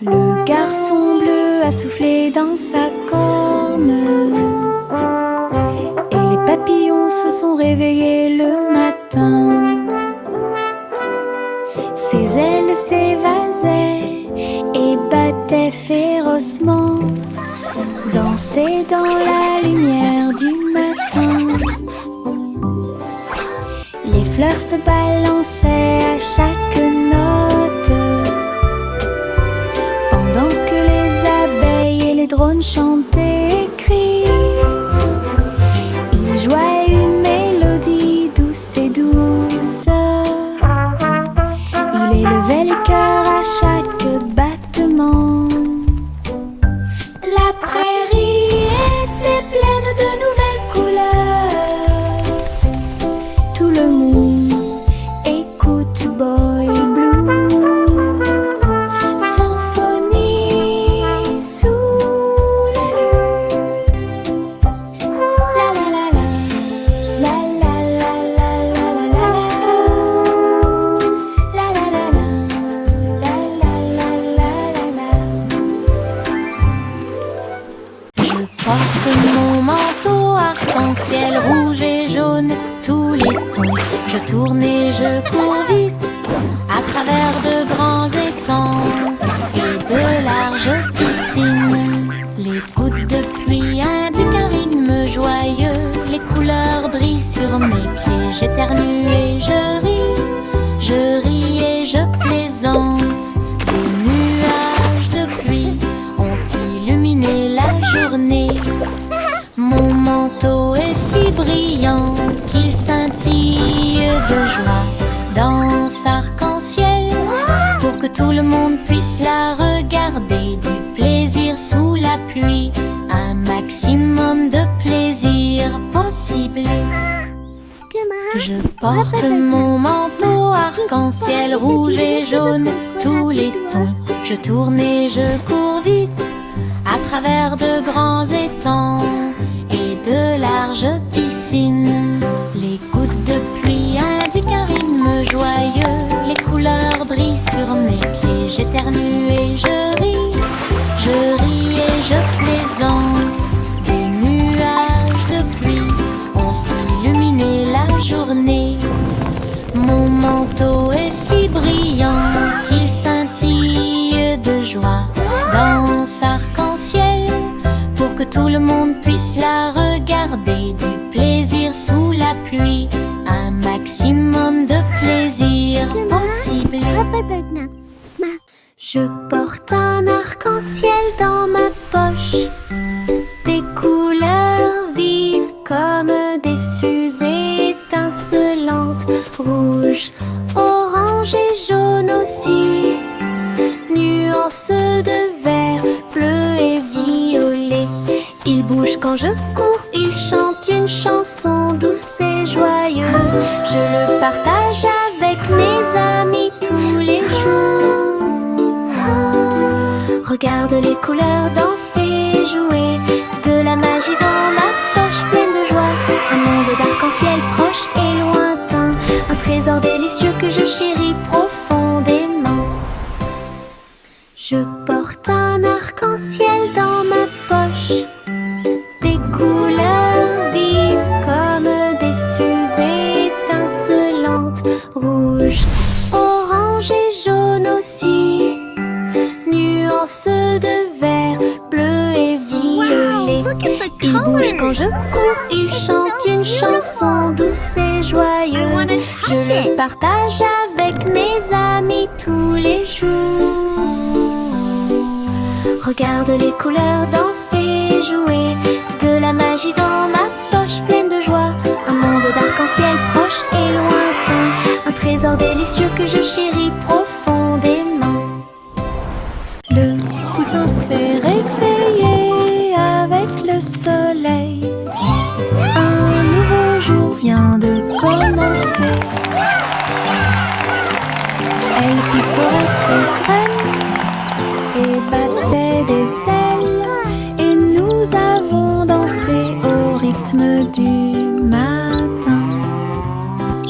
Le garçon bleu a soufflé dans sa corne et les papillons se sont réveillés le matin. Ses ailes s'évasaient et battaient férocement, dansaient dans la lumière du matin. Les fleurs se balançaient à chaque note, pendant que les abeilles et les drones chantaient et crient. Ils jouaient une mélodie douce et douce. Il élevait les cœurs à chaque battement. La prairie était pleine de nouvelles couleurs. Tout le monde écoute Boy Blue. Symphonie sous la lune. La la la la. La la la la la la la. La la la la. La la la la la la. Je porte mon manteau arc-en-ciel rouge et jaune, tous les tons. Je tourne et je cours vite à travers de grands étangs et de larges piscines. Les gouttes de pluie indiquent un rythme joyeux. Les couleurs brillent sur mes pieds. J'éternue et je ris et je plaisante. Des nuages de pluie ont illuminé la journée. Mon manteau est si brillant qu'il scintille de joie. Danse arc-en-ciel pour que tout le monde puisse la regarder. Du plaisir sous la pluie, un maximum de plaisir possible. Je porte mon manteau arc-en-ciel rouge et jaune, tous les tons. Je tourne et je cours vite à travers de grands étangs et de larges piscines. Les gouttes de pluie indiquent un rythme joyeux. Les couleurs brillent sur mes pieds. J'éternue et je ris et je plaisante. Des nuages de pluie ont illuminé la journée. Mon manteau est si brillant qu'il scintille de joie. Danse arc-en-ciel pour que tout le monde puisse la regarder. Du plaisir sous la pluie, un maximum de plaisir possible. Je porte un arc-en-ciel dans ma poche, des couleurs vives comme des fusées étincelantes, rouge, orange et jaune aussi, nuances de vert, bleu et violet. Il bouge quand je cours, il chante une chanson douce et joyeuse. Je le partage avec mes amis tous les jours. Regarde les couleurs danser, jouer, de la magie dans ma poche pleine de joie. Un monde d'arc-en-ciel proche et lointain, un trésor délicieux que je chéris profondément. Je porte un arc-en-ciel dans ma poche, des couleurs vives comme des fusées étincelantes, rouge, orange et jaune aussi, nuances de vert, bleu et violet. Il bouge quand je cours, il chante une chanson douce et joyeuse. Je le partage avec mes amis tous les jours. Regarde les couleurs danser, jouer, de la magie dans ma poche pleine de joie. Un monde d'arc-en-ciel proche et lointain, un trésor délicieux que je chéris profondément. Le poussin s'est réveillé avec le soleil. Un nouveau jour vient de commencer. Elle picorait ses graines et battait des ailes, et nous avons dansé au rythme du matin.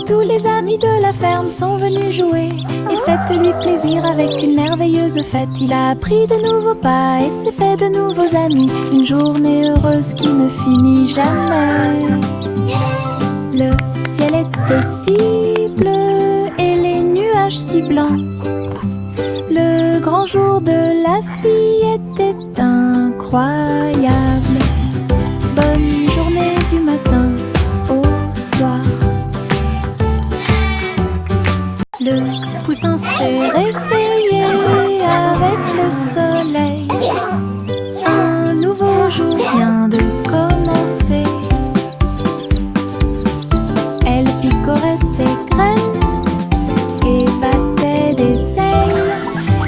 Tous les amis de la ferme sont venus jouer et fêter Faites-lui plaisir avec une merveilleuse fête. Il a appris de nouveaux pas et s'est fait de nouveaux amis. Une journée heureuse qui ne finit jamais. Le ciel était si bleu et les nuages si blancs. Le grand jour de la fille était incroyable. Bonne journée du matin au soir. Le poussin s'est réveillé avec le soleil. Un nouveau jour vient de commencer. Elle picorait ses graines et battait des ailes.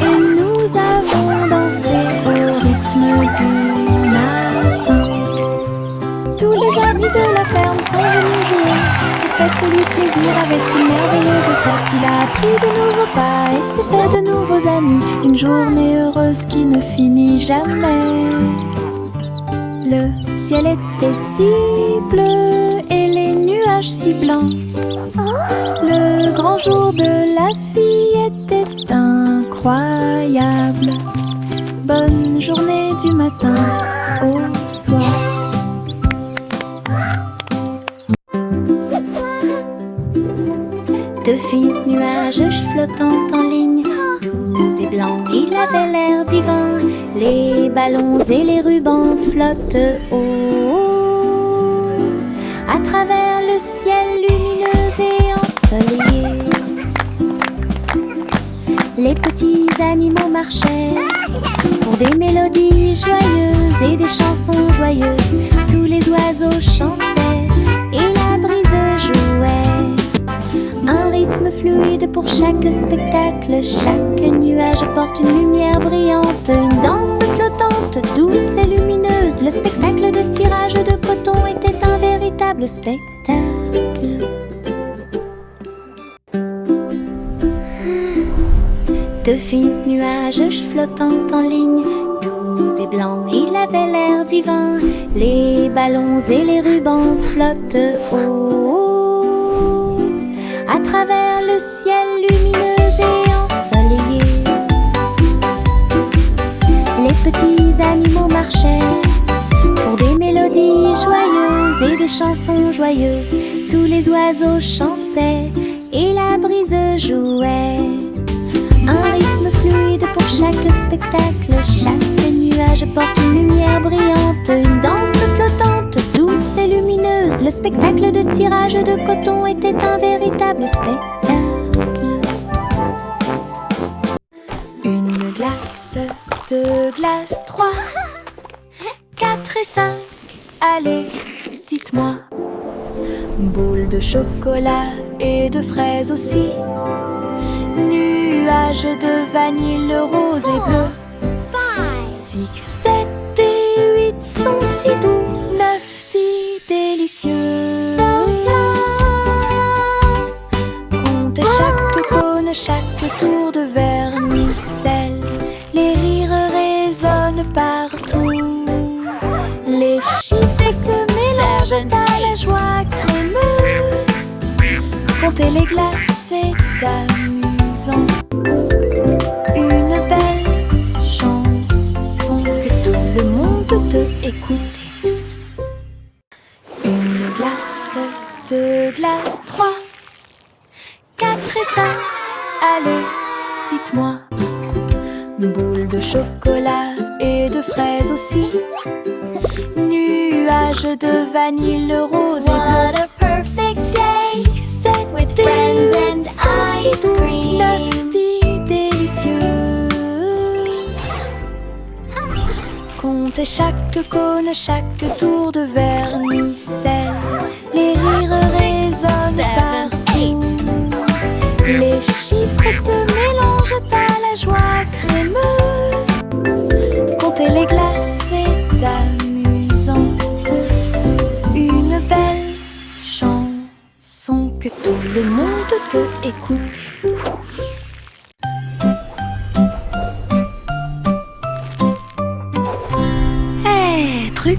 Et nous avons dansé au rythme du matin. Tous les amis de la ferme sont venus jouer. Faites-lui plaisir avec une merveilleuse fête. Il a appris de nouveaux pas et s'est fait de nouveaux amis. Une journée heureuse qui ne finit jamais. Le ciel était si bleu et les nuages si blancs. Le grand jour de la fille était incroyable. Bonne journée du matin au soir. De fins nuages flottant en ligne, doux et blancs, il avait l'air divin. Les ballons et les rubans flottent haut à travers le ciel lumineux et ensoleillé. Les petits animaux marchaient pour des mélodies joyeuses et des chansons joyeuses. Tous les oiseaux chantaient et la brise jouait. Un rythme fluide pour chaque spectacle. Chaque nuage porte une lumière brillante. Une danse flottante, douce et lumineuse. Le spectacle de tirage de coton était un véritable spectacle. De fins nuages flottant en ligne, doux et blancs, il avait l'air divin. Les ballons et les rubans flottent haut à travers le ciel lumineux et ensoleillé. Les petits animaux marchaient pour des mélodies joyeuses et des chansons joyeuses. Tous les oiseaux chantaient et la brise jouait. Un rythme fluide pour chaque spectacle. Chaque nuage porte une lumière brillante. Une danse flottante, douce et lumineuse. Le spectacle de tirage de coton était un véritable spectacle. Une glace, deux glaces, 3, 4 et 5. Allez, dites-moi. Boule de chocolat et de fraises aussi. Nuages de vanille rose et bleu. 6, 7 et 8 sont si doux. 9, 10 délicieux. Comptez chaque cône, chaque tour de vermicelle. Les rires résonnent partout. Les chiffres se mélangent à la joie crémeuse. Comptez les glaces, c'est amusant. Une belle chanson que tout le monde peut écouter. Une glace, deux glaces, 3, 4 et 5. Allez, dites-moi. Boule de chocolat et de fraises aussi. Nuages de vanille rose et bleu. What a perfect day 6, 7 with friends and ice cream. 9, 10 délicieux. Comptez chaque cône, chaque tour de vermicelle. Les rires résonnent 7, partout. Les chiffres se mélangent à la joie crémeuse. Comptez les glaces, c'est amusant. Une belle chanson que tout le monde peut écouter. Hey, truc,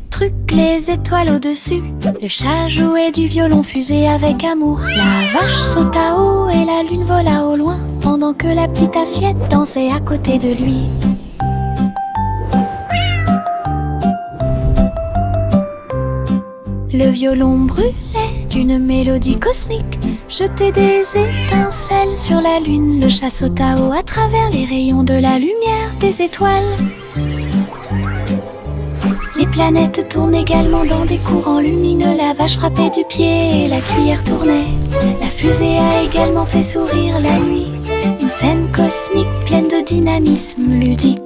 truc, les étoiles au-dessus. Le chat jouait du violon fusé avec amour. La vache sauta haut et la lune vola au loin. Pendant pendant que la petite assiette dansait à côté de lui. Le violon brûlait d'une mélodie cosmique, jetait des étincelles sur la lune. Le chat sauta haut à travers les rayons de la lumière des étoiles. Les planètes tournent également dans des courants lumineux. La vache frappait du pied et la cuillère tournait. La fusée a également fait sourire la nuit. Une scène cosmique pleine de dynamisme ludique.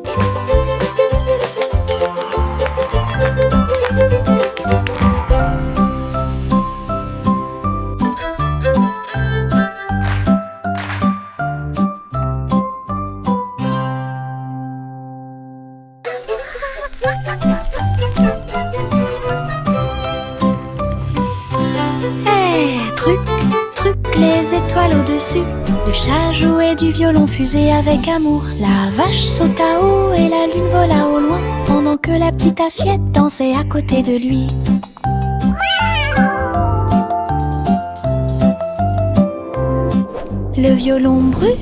Les étoiles au-dessus, le chat jouait du violon fusé avec amour. La vache sauta haut et la lune vola au loin, pendant que la petite assiette dansait à côté de lui. Le violon brûlait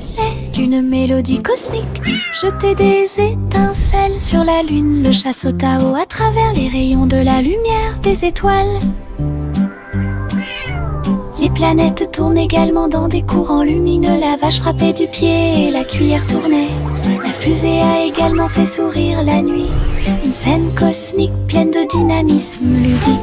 d'une mélodie cosmique, jetait des étincelles sur la lune. Le chat sauta haut à travers les rayons de la lumière des étoiles. Les planètes tournent également dans des courants lumineux. La vache frappait du pied et la cuillère tournait. La fusée a également fait sourire la nuit. Une scène cosmique pleine de dynamisme ludique.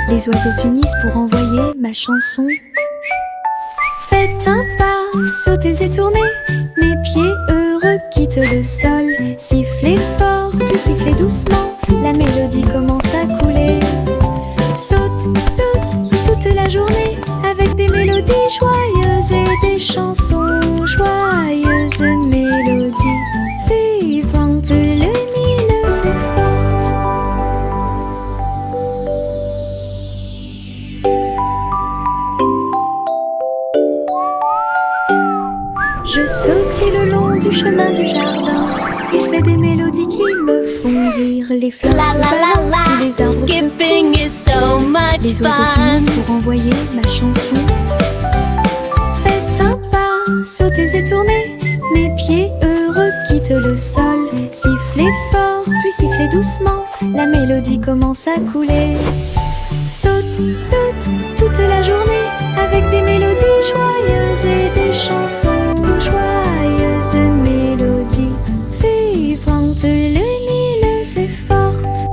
Les oiseaux s'unissent pour envoyer ma chanson. Faites un pas, sautez et tournez, mes pieds heureux quittent le sol. Sifflez fort, puis sifflez doucement, la mélodie commence à couler. Saute, saute, toute la journée, avec des mélodies joyeuses et des chansons joyeuses. Mélodies vivantes, lumineuses et fortes. Je sautille le long du chemin du jardin. Il fait des mélodies qui me font rire. Les fleurs se balancent, tous les arbres Skipping is so much les oiseaux fun. s'unissent pour envoyer ma chanson. Faites un pas, sautez et tournez, mes pieds heureux quittent le sol. Sifflez fort, puis sifflez doucement, la mélodie commence à couler. Saute, saute, toute la journée, avec des mélodies joyeuses et des chansons joyeuses. Mélodies vivantes, lumineuses et fortes.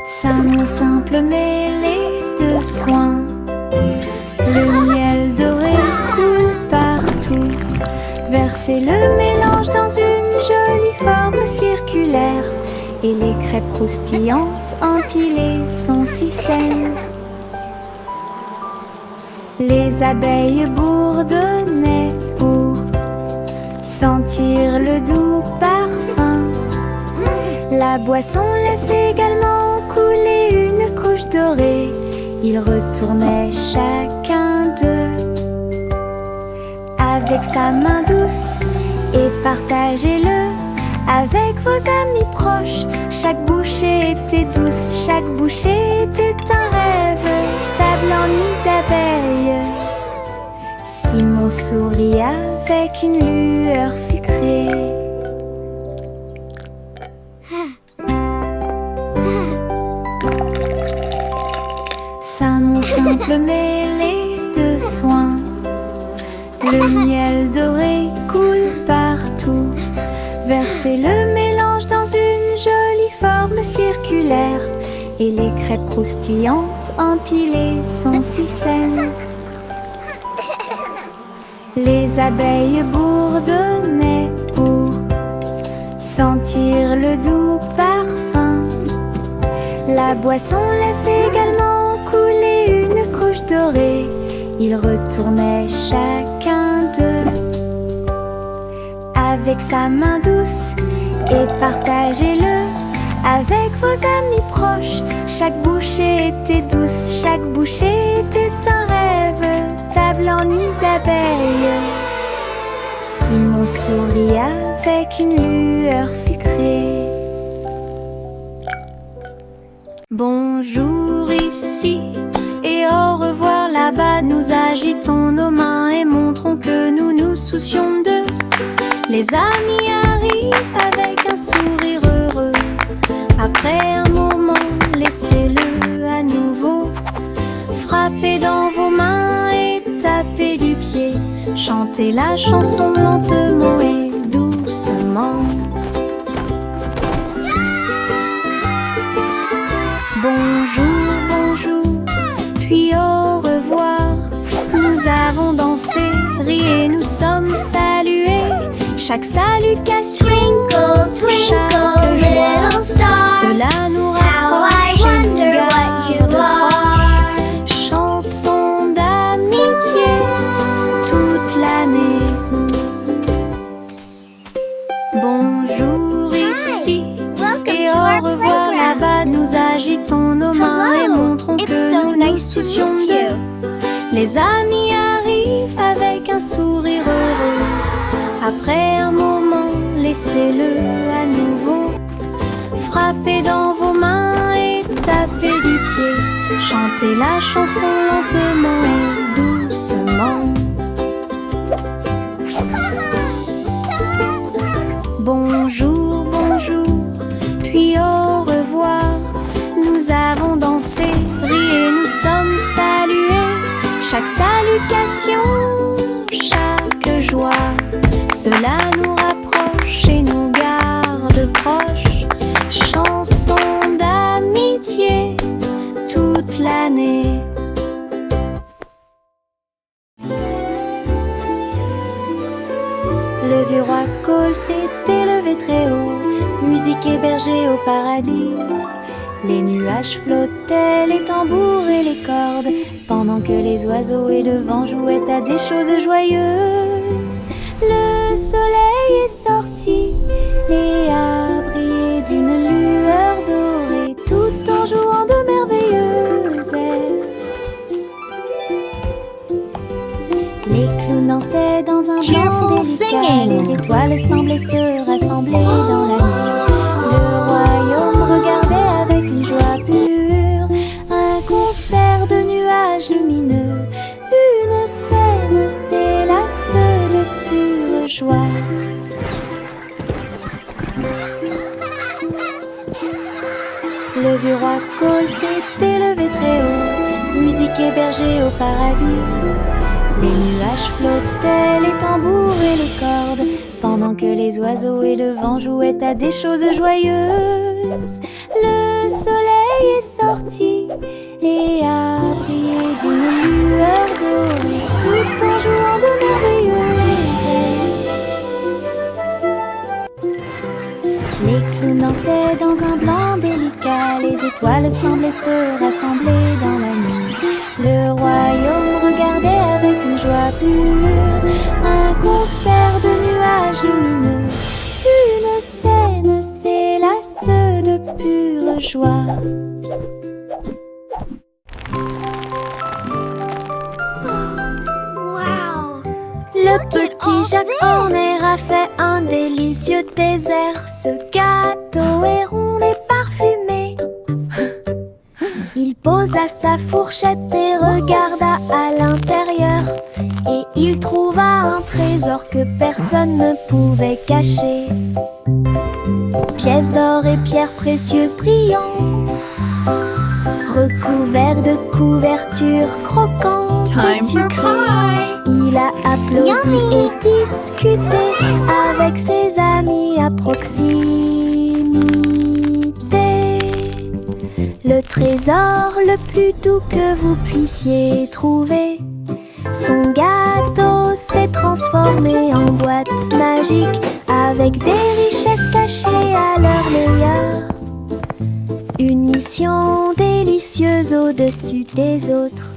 Ça mon simple mêlée de soins. Le miel doré coule partout. Versez le mélange dans une jolie forme circulaire. Et les crêpes croustillantes empilées sont si saines. Les abeilles bourdonnaient pour sentir le doux parfum. La boisson laisse également couler une couche dorée. Ils retournaient chacun d'eux avec sa main douce et partagez-le avec vos amis proches. Chaque bouchée était douce, chaque bouchée était un rêve. Table en nid d'abeilles. Simon sourit avec une lueur sucrée. Ça mon simple mêlée de soins. Le miel doré coule partout. Versez le mélange dans une jolie forme circulaire. Et les crêpes croustillantes empilées sont si saines. Les abeilles bourdonnaient pour sentir le doux parfum. La La boisson laisse également couler une couche dorée. Ils retournaient chacun d'eux avec sa main douce et partagez-le avec vos amis proches. Chaque bouchée était douce, chaque bouchée était un rêve, table en nid d'abeilles. Simon sourit avec une lueur sucrée. Bonjour ici et au revoir là-bas. Nous agitons nos mains et montrons que nous nous soucions d'eux. Les amis arrivent avec un sourire heureux. Après un moment, laissez-le à nouveau. Frappez dans vos mains et tapez du pied. Chantez la chanson lentement et doucement. Bonjour, bonjour, puis au revoir. Nous avons dansé, ri et nous sommes salués. Chaque salutation, Twinkle, twinkle, little star, cela nous how I rapproche et nous wonder what garde you are. chanson d'amitié toute l'année. Bonjour ici Welcome et to au our revoir playground. là-bas. Nous agitons nos mains et Hello, montrons it's que so nous nous nice to soucions meet d'eux. you. Les amis arrivent avec un sourire heureux. Après un moment, laissez-le à nouveau. Frappez dans vos mains et tapez du pied. Chantez la chanson lentement et doucement. Bonjour, bonjour, puis au revoir. Nous avons dansé, ri et nous sommes salués. Chaque salutation, chaque joie, cela nous rapproche et nous garde proches. Chanson d'amitié toute l'année. Le vieux roi Cole s'est élevé très haut, musique hébergée au paradis. Les nuages flottaient, les tambours et les cordes, pendant que les oiseaux et le vent jouaient à des choses joyeuses. Le soleil est sorti et a brillé d'une lueur dorée, tout en jouant de merveilleuses airs. Les clowns dansaient dans un Cheerful band délicat, singing. les étoiles semblaient se rassembler dans la nuit. Le royaume regardait avec une joie pure un concert de nuages lumineux. Une scène s'élasse de pure joie. Le vieux roi Cole s'est élevé très haut, musique hébergée au paradis. Les nuages flottaient, les tambours et les cordes, pendant que les oiseaux et le vent jouaient à des choses joyeuses. Le soleil est sorti et a brillé d'une lueur dorée, tout en jouant de merveilleuses airs. Les clowns dansaient dans un blanc délicat, les étoiles semblaient se rassembler dans la nuit. Le royaume regardait avec une joie pure un concert de nuages lumineux. Une scène s'élasse de pure joie. Wow! Le Look at all petit Jacques en air a fait un délicieux dessert. Ce gâteau est rond et parfumé. Il posa sa fourchette et regarda à l'intérieur. Et il trouva un trésor que personne ne pouvait cacher. Pièces d'or et pierres précieuses brillantes, recouvertes de couvertures croquantes Time et for sucrées. pie! Il a applaudi Yummy. et discuté avec ses amis à proximité. Le trésor le plus doux que vous puissiez trouver. Son gâteau s'est transformé en boîte magique avec des richesses cachées à leur meilleur. Une mission délicieuse au-dessus des autres.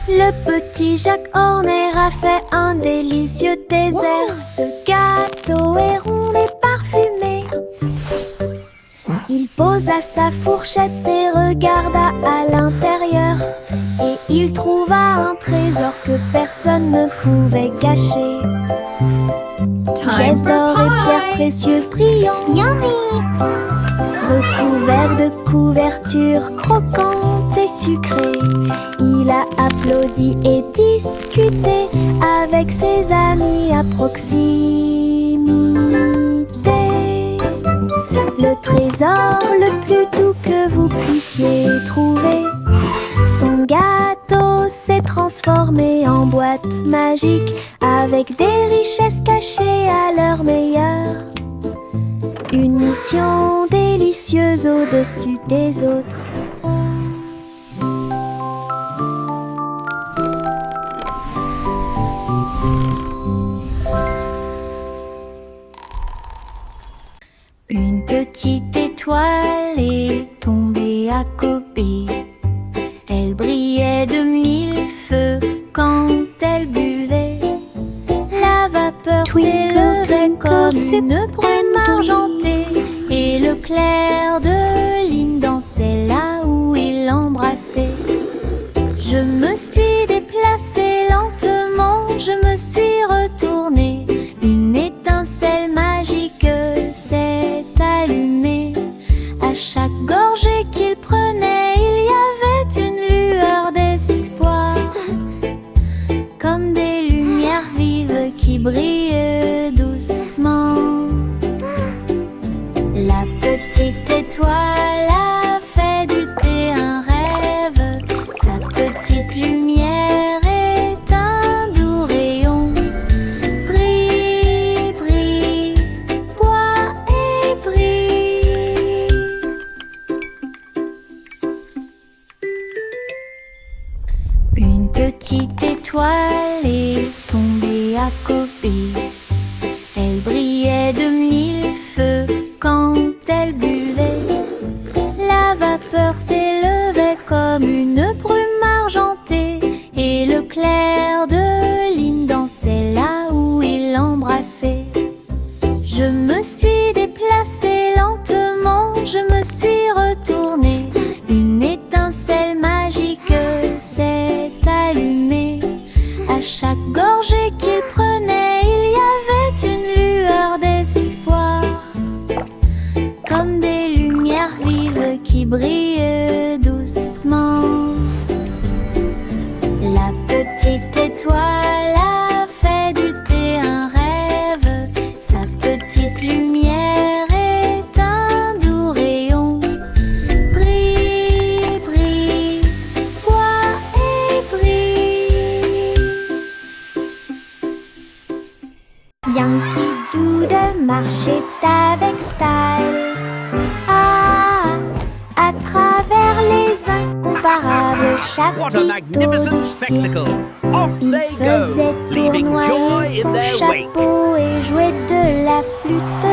Le petit Jacques Horner a fait un délicieux dessert. Ce gâteau est rond et parfumé. Il posa sa fourchette et regarda à l'intérieur. Et il trouva un trésor que personne ne pouvait cacher. Pièces d'or et pierres précieuses brillantes. Yummy! Recouvert de couvertures croquantes et sucrées, il a applaudi et discuté avec ses amis à proximité. Le trésor le plus doux que vous puissiez trouver. Son gâteau s'est transformé en boîte magique avec des richesses cachées à leur meilleur. Une mission délicieuse au-dessus des autres. Une petite étoile est tombée à côté. Elle brillait de mille feux quand elle buvait. La vapeur s'élevait comme une brume argentée. Et le clair de lune dansait là où il l'embrassait. Je me suis déplacée lentement, je me suis retournée. Une étincelle magique s'est allumée. À chaque gorgée qu'il prenait, il y avait une lueur d'espoir. Comme des lumières vives qui brillent doucement. La petite étoile a fait du thé un rêve. Sa petite lumière est un doux rayon. Brille, brille, bois et brille. Une petite étoile est tombée à côté. Elle brillait de mille feux quand elle buvait. La vapeur s'élevait comme une brume argentée. Et le clair de lune dansait là où il l'embrassait. Je me suis déplacée lentement, je me suis retournée. Une étincelle magique s'est allumée. À chaque gorgée qu'il prenait, il y avait une lueur d'espoir. Comme des lumières vives qui brillent doucement. La petite étoile a fait du thé un rêve. Sa petite lumière est un doux rayon. Brille, brille, bois et brille. Yankee Doodle marchait avec style. À travers les incomparables What a chapiteaux magnificent du cirque. spectacle! Off Il they faisait go, leaving joy tournoyer in son their wake. chapeau et jouait de la flûte,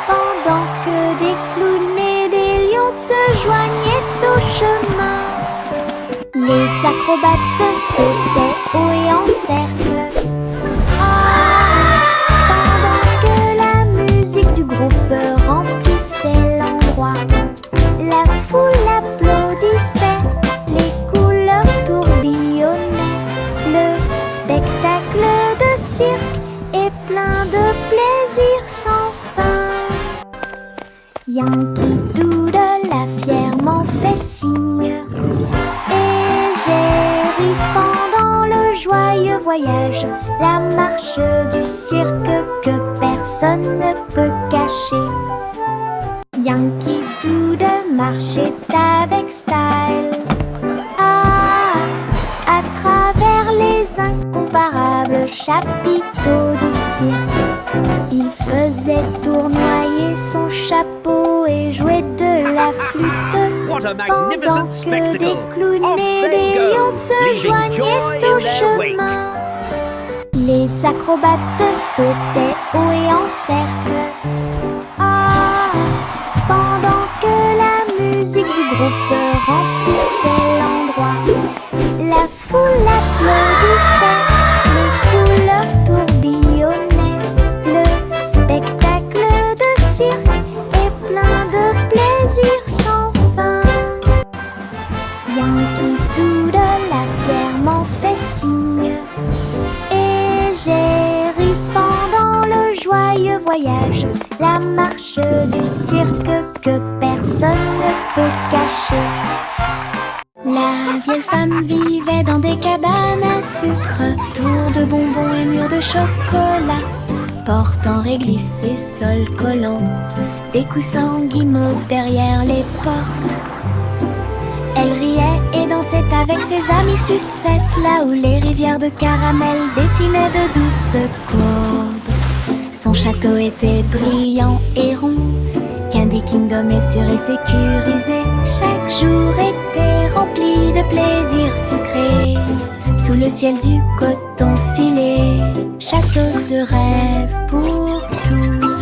pendant que des clowns et des lions se joignaient au chemin. Les acrobates sautaient haut et en cercle. Pendant que la musique du groupe remplissait l'endroit, la foule applaudissait, les couleurs tourbillonnaient. Le spectacle de cirque est plein de plaisir sans fin. Yankee Doodle a fièrement fait signe, et j'ai ri pendant le joyeux voyage, la marche du cirque que personne ne peut cacher. Yankee Doodle marchait avec style. À travers les incomparables chapiteaux du cirque, il faisait tournoyer son chapeau et jouait de la flûte, What What a pendant magnificent que spectacle! des clowns Off et they des go, lions se leaving joignaient joy au in their wake. chemin. Les acrobates sautaient haut et en cercle. Ah, pendant que la musique du groupe remplissait l'endroit, la foule applaudissait, les couleurs tourbillonnaient. Le spectacle de cirque est plein de plaisir sans fin. Yankee Doodle a fièrement fait signe, et j'ai ri pendant le joyeux voyage, la marche du cirque que personne ne peut cacher. La vieille femme vivait dans des cabanes à sucre, tours de bonbons et murs de chocolat, portant réglisse et sol collant, des coussins guimauves derrière les portes. Elle riait et dansait avec ses amis sucettes, là où les rivières de caramel dessinaient de douces courbes. Son château était brillant et rond, Candy Kingdom est sûr et sécurisé. Chaque jour était rempli de plaisirs sucrés, sous le ciel du coton filé, château de rêve pour tous.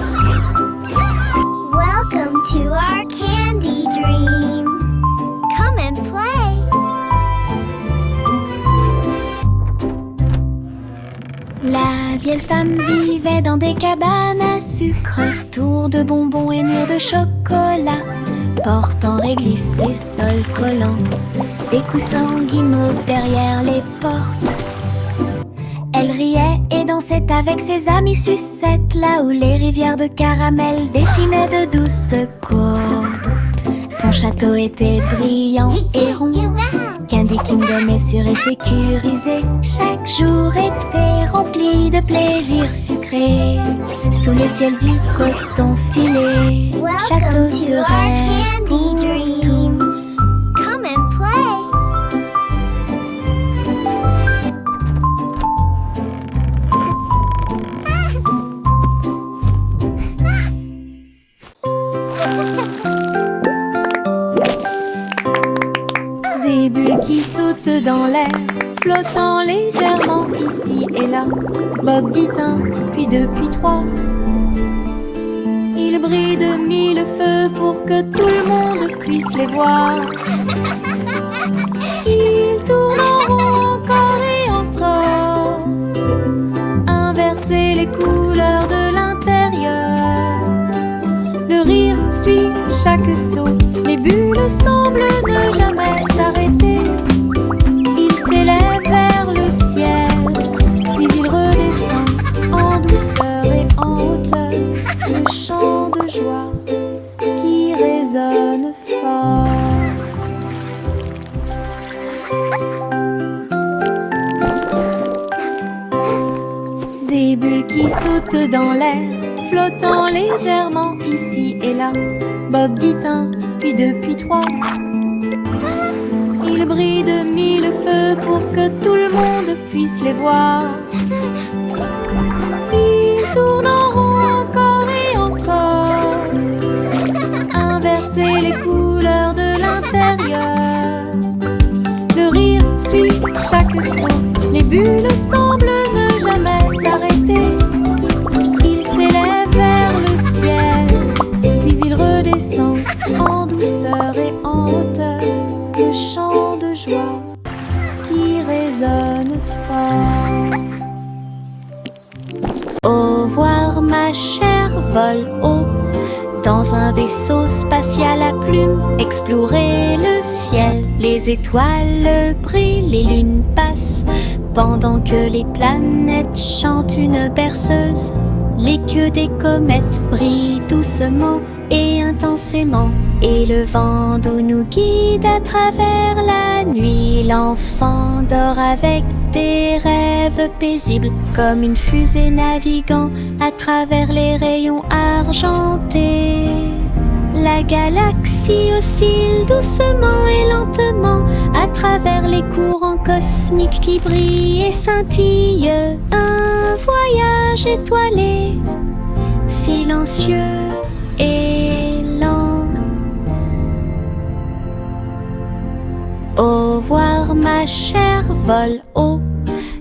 Welcome to our candy dream. Come and play. La vieille femme vivait dans des cabanes à sucre, tours de bonbons et murs de chocolat, portant réglisse et sol collant, des coussins guimauves derrière les portes. Elle riait et dansait avec ses amis sucettes, là où les rivières de caramel dessinaient de douces courbes. Son château était brillant et rond, Candy Kingdom est sûr et sécurisé. Chaque jour était rempli de plaisirs sucrés, sous le ciel du coton filé, château Welcome to de our rêve pour candy dream. tous. Come and play. Des bulles qui sautent dans l'air, flottant légèrement ici et là. Bob dit un, puis deux, puis trois. Ils brillent de mille feux pour que tout le monde puisse les voir. Ils tournent en rond encore et encore, inverser les couleurs de l'intérieur. Le rire suit chaque saut, les bulles semblent ne jamais s'arrêter. Ils s'élèvent vers le ciel, puis ils redescendent en douceur et en hauteur. Le chant de joie qui résonne fort. Des bulles qui sautent dans l'air, flottant légèrement ici et là. Bob dit un, puis deux, puis trois. Ils brillent de mille feux pour que tout le monde puisse les voir. Ils tournent en rond encore et encore, inverser les couleurs de l'intérieur. Le rire suit chaque son, les bulles semblent ne jamais s'arrêter. Ils s'élèvent vers le ciel, puis ils redescendent en douceur et en hauteur. Le chant de joie qui résonne fort. Au revoir ma chère, vole haut dans un vaisseau spatial à plumes. Explorer le ciel, les étoiles brillent, les lunes passent, pendant que les planètes chantent une berceuse. Les queues des comètes brillent doucement et intensément, et le vent d'eau nous guide à travers la nuit. L'enfant dort avec des rêves paisibles, comme une fusée naviguant à travers les rayons argentés. La galaxie oscille doucement et lentement à travers les courants cosmiques qui brillent et scintillent. Un voyage étoilé, silencieux et lent. Au revoir ma chère, vole haut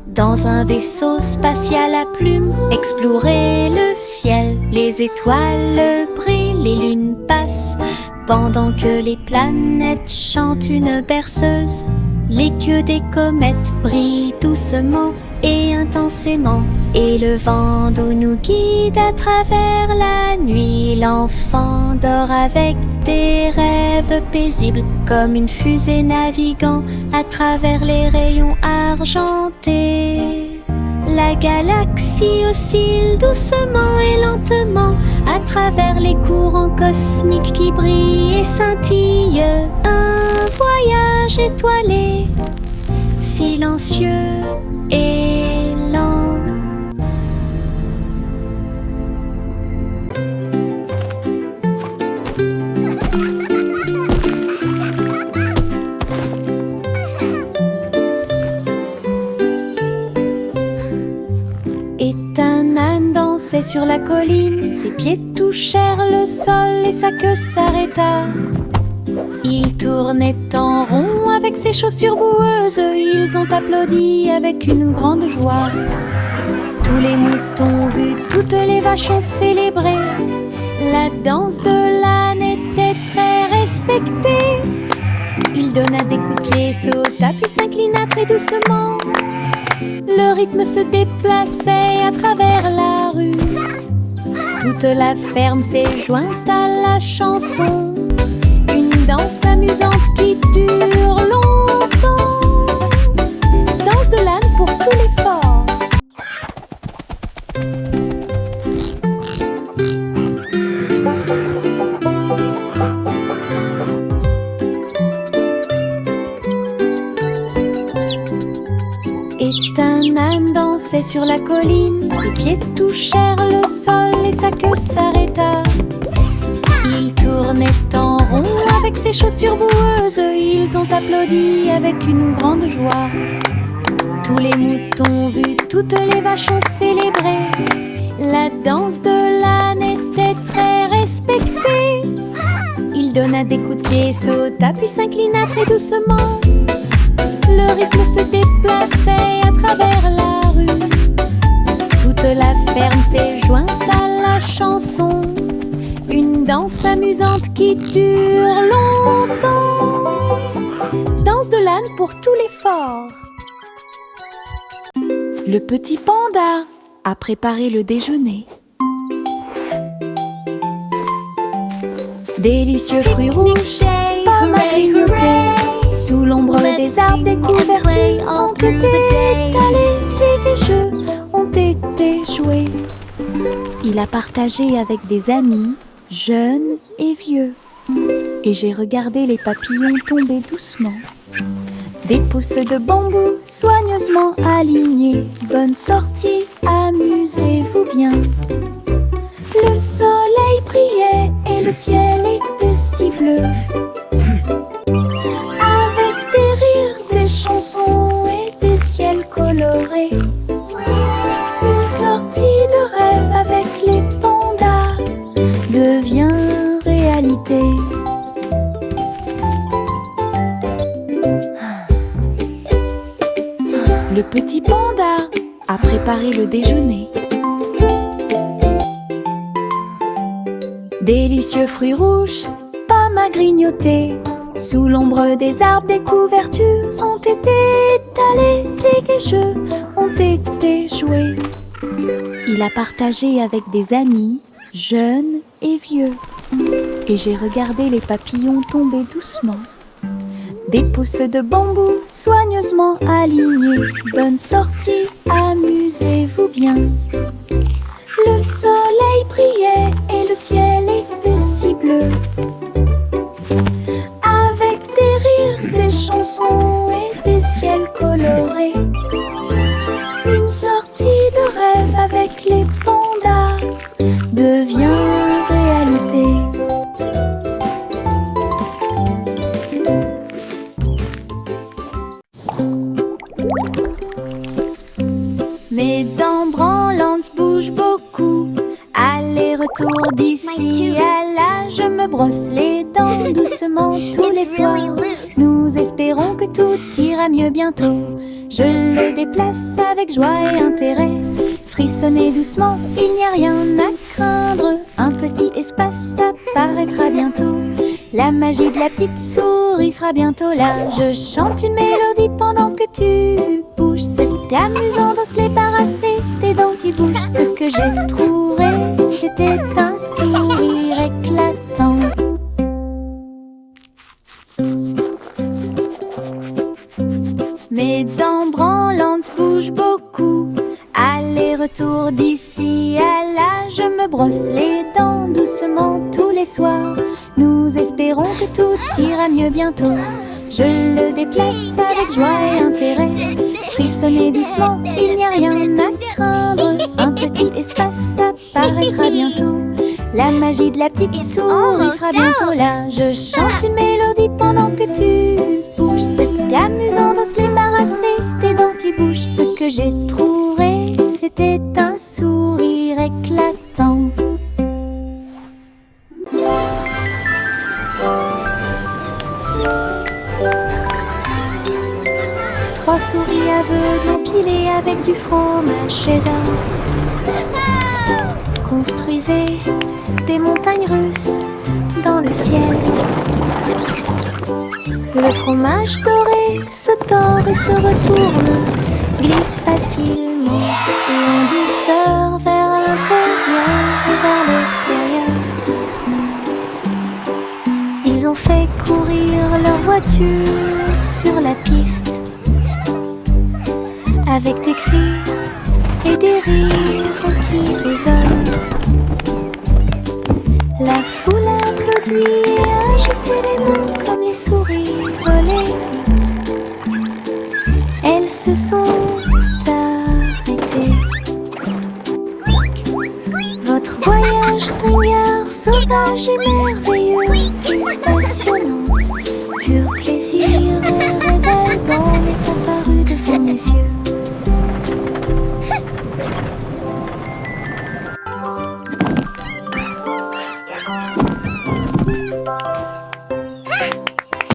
dans un vaisseau spatial à plumes. Explorer le ciel, les étoiles brillent, les lunes passent pendant que les planètes chantent une berceuse. Les queues des comètes brillent doucement et intensément, et le vent d'eau nous guide à travers la nuit. L'enfant dort avec des rêves paisibles, comme une fusée naviguant à travers les rayons argentés. La galaxie oscille doucement et lentement à travers les courants cosmiques qui brillent et scintillent. Un voyage étoilé, silencieux et lent. Et un âne dansait sur la colline, ses pieds touchèrent le sol et sa queue s'arrêta. Il tournait en rond avec ses chaussures boueuses, ils ont applaudi avec une grande joie. Tous les moutons ont vu, toutes les vaches ont célébré. La danse de l'âne était très respectée. Il donna des coups de pied, sauta puis s'inclina très doucement. Le rythme se déplaçait à travers la rue. Toute la ferme s'est jointe à la chanson. Une danse amusante qui dure longtemps. Danse de l'âne pour tous les forts. Et un âne dansait sur la colline, ses pieds touchèrent le sol et sa queue s'arrêta. Il tournait en rond avec ses chaussures boueuses, ils ont applaudi avec une grande joie. Tous les moutons ont vu, toutes les vaches ont célébré. La danse de l'âne était très respectée. Il donna des coups de pied, sauta puis s'inclina très doucement. Le rythme se déplaçait à travers la rue. Toute la ferme s'est jointe à la chanson. Une danse amusante qui dure longtemps. Danse de l'âne pour tous les forts. Le petit panda a préparé le déjeuner. Délicieux fruits rouges, pommes à grignoter. Sous l'ombre des arbres, des couvertures ont été étalées et des jeux ont été joués. Il a partagé avec des amis, jeunes et vieux. Et j'ai regardé les papillons tomber doucement. Des pousses de bambou soigneusement alignées. Bonne sortie, amusez-vous bien. Le soleil brillait et le ciel était si bleu. Avec des rires, des chansons et des ciels colorés. Une sortie de rêve avec les pandas devient réalité. Le petit panda a préparé le déjeuner. Délicieux fruits rouges, pommes à grignoter. Sous l'ombre des arbres, des couvertures ont été étalées et des jeux ont été joués. Il a partagé avec des amis, jeunes et vieux. Et j'ai regardé les papillons tomber doucement. Des pousses de bambou soigneusement alignées. Bonne sortie, amusez-vous bien. Le soleil brillait et le ciel était si bleu. Avec des rires, des chansons et des ciels colorés. Une sortie de rêve avec les pandas devient réalité. Mes dents branlantes bougent beaucoup. retour d'ici à là, je me brosse les dents doucement tous les soirs. Nous espérons que tout ira mieux bientôt. Je le déplace avec joie et intérêt. Frissonnez doucement, il n'y a rien à craindre. Un petit espace apparaîtra bientôt. La magie de la petite souris sera bientôt là. Je chante une mélodie pendant que tu bouges. C'est amusant de se débarrasser des dents qui bougent. Ce que j'ai trouvé, c'était un sourire éclatant. Mes dents branlantes bougent beaucoup. Aller-retour d'ici à là, je me brosse les dents doucement tous les soirs. Nous espérons que tout ira mieux bientôt. Je le déplace avec joie et intérêt. Frissonnez doucement, il n'y a rien à craindre. Un petit espace apparaîtra bientôt. La magie de la petite souris sera bientôt là. Je chante une mélodie pendant que tu bouges. C'est amusant de se débarrasser des dents qui bougent. Ce que j'ai trouvé, c'était un sourire éclatant. Trois souris aveugles empilées avec du fromage cheddar construisaient des montagnes russes dans le ciel. Le fromage doré se tord et se retourne, glisse facilement et en douceur vers l'intérieur et vers l'extérieur. Ils ont fait courir leur voiture sur la piste avec des cris et des rires qui résonnent. La foule applaudit et agitait les mains comme les souris volaient vite. Elles se sont arrêtées. Votre voyage ringard, sauvage et merveilleux et passionnante, pur plaisir et